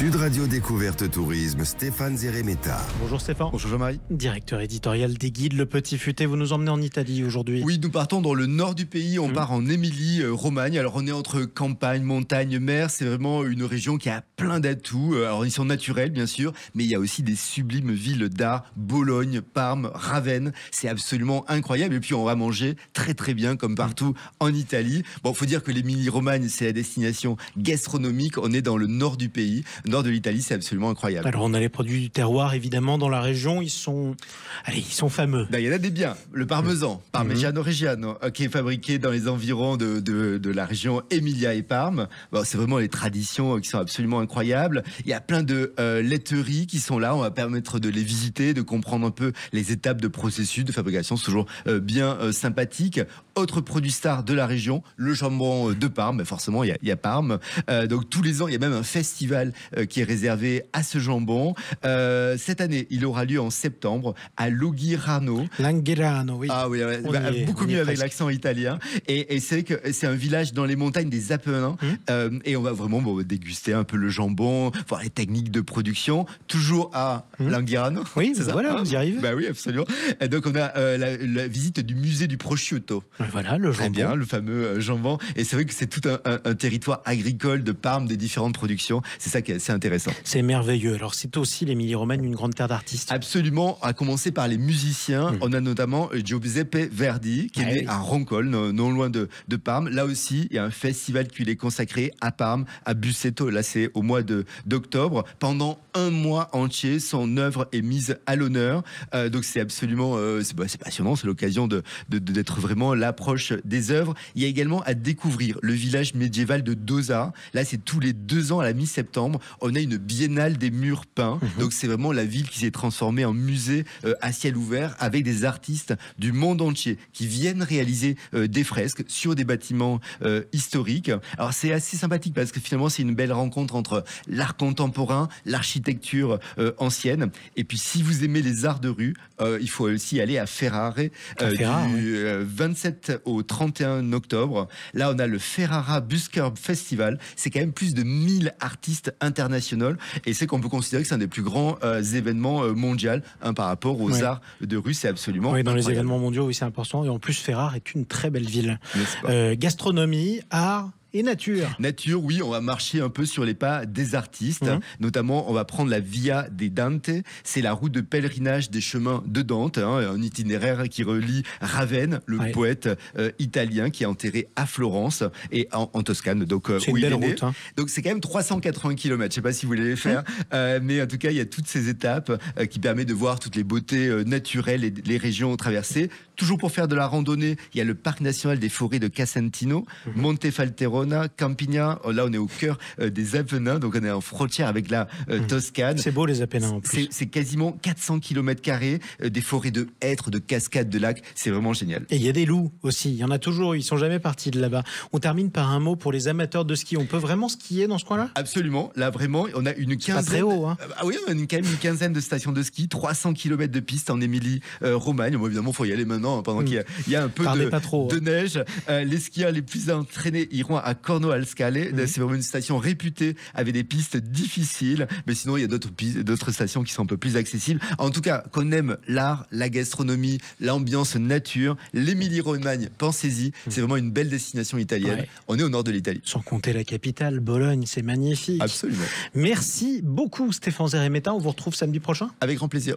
Sud Radio Découverte Tourisme, Stéphane Zeremeta. Bonjour Stéphane. Bonjour Jean-Marie. Directeur éditorial des Guides Le Petit Futé, vous nous emmenez en Italie aujourd'hui. Oui, nous partons dans le nord du pays, on part en Émilie-Romagne. Alors on est entre campagne, montagne, mer, c'est vraiment une région qui a plein d'atouts. Alors ils sont naturels bien sûr, mais il y a aussi des sublimes villes d'art, Bologne, Parme, Ravenne. C'est absolument incroyable et puis on va manger très très bien comme partout en Italie. Bon, faut dire que l'Émilie-Romagne c'est la destination gastronomique, on est dans le nord du pays. Nord de l'Italie, c'est absolument incroyable. Alors on a les produits du terroir évidemment dans la région, ils sont fameux. Ben, il y en a des biens, le parmesan, Parmigiano Reggiano, qui est fabriqué dans les environs de la région Emilia et Parme. Bon, c'est vraiment les traditions qui sont absolument incroyables. Il y a plein de laiteries qui sont là, on va permettre de les visiter, de comprendre un peu les étapes de processus de fabrication, c'est toujours bien sympathique. Autre produit star de la région, le jambon de Parme, forcément il y a Parme. Donc tous les ans, il y a même un festival qui est réservé à ce jambon. Cette année, il aura lieu en septembre à Langhirano. Langhirano, oui. Ah oui, beaucoup mieux avec l'accent italien. Et c'est que c'est un village dans les montagnes des Apennins. Et on va vraiment déguster un peu le jambon, voir les techniques de production. Toujours à Langhirano. Oui, voilà, vous y arrivez. Bah oui, absolument. Et donc on a la visite du musée du prosciutto. Voilà, le jambon. Très bien, le fameux jambon. Et c'est vrai que c'est tout un territoire agricole de Parme, des différentes productions. C'est ça qui est assez intéressant. C'est merveilleux. Alors c'est aussi l'Émilie-Romagne, une grande terre d'artistes. Absolument, à commencer par les musiciens. On a notamment Giuseppe Verdi, qui est né à Roncole, non loin de Parme. Là aussi, il y a un festival qui lui est consacré à Parme, à Busseto. Là, c'est au mois d'octobre. Pendant un mois entier, son œuvre est mise à l'honneur. Donc c'est absolument c'est passionnant. C'est l'occasion d'être vraiment l'approche des œuvres. Il y a également à découvrir le village médiéval de Dosa. Là, c'est tous les 2 ans à la mi-septembre. On a une biennale des murs peints. Donc c'est vraiment la ville qui s'est transformée en musée à ciel ouvert avec des artistes du monde entier qui viennent réaliser des fresques sur des bâtiments historiques. Alors c'est assez sympathique parce que finalement c'est une belle rencontre entre l'art contemporain, l'architecture ancienne. Et puis si vous aimez les arts de rue, il faut aussi aller à Ferrare, du 27 au 31 octobre. Là on a le Ferrara Busker Festival. C'est quand même plus de 1000 artistes internationaux et c'est qu'on peut considérer que c'est un des plus grands événements mondiaux par rapport aux arts de rue. C'est absolument dans incroyable. les événements mondiaux, oui, c'est important. Et en plus, Ferrare est une très belle ville. Gastronomie, art et nature. Nature, oui, on va marcher un peu sur les pas des artistes. Notamment, on va prendre la Via des Dante. C'est la route de pèlerinage des chemins de Dante, un itinéraire qui relie Ravenne, le poète italien qui est enterré à Florence et en Toscane. Donc, c'est une belle route. Donc, c'est quand même 380 km. Je ne sais pas si vous voulez les faire, mais en tout cas, il y a toutes ces étapes qui permettent de voir toutes les beautés naturelles et les régions traversées. Toujours pour faire de la randonnée, il y a le parc national des forêts de Casentino, Montefalterona, Campigna. Là, on est au cœur des Apennins, donc on est en frontière avec la Toscane. C'est beau les Apennins en plus. C'est quasiment 400 km², des forêts de hêtres, de cascades, de lacs. C'est vraiment génial. Et il y a des loups aussi. Il y en a toujours. Ils sont jamais partis de là-bas. On termine par un mot pour les amateurs de ski. On peut vraiment skier dans ce coin-là ? Absolument. Là, vraiment, on a une quinzaine. C'est pas très haut, hein. Ah oui, on a quand même une quinzaine de stations de ski, 300 km de pistes en Émilie-Romagne. Bon, évidemment, il faut y aller maintenant pendant qu'il y a un peu de neige. Les skieurs les plus entraînés iront à Corno al Scale. C'est vraiment une station réputée avec des pistes difficiles, mais sinon il y a d'autres stations qui sont un peu plus accessibles. En tout cas, qu'on aime l'art, la gastronomie, l'ambiance nature, l'Émilie-Romagne, pensez-y, c'est vraiment une belle destination italienne. On est au nord de l'Italie. Sans compter la capitale, Bologne, c'est magnifique. Absolument. Merci beaucoup Stéphane Zeremeta, on vous retrouve samedi prochain. Avec grand plaisir.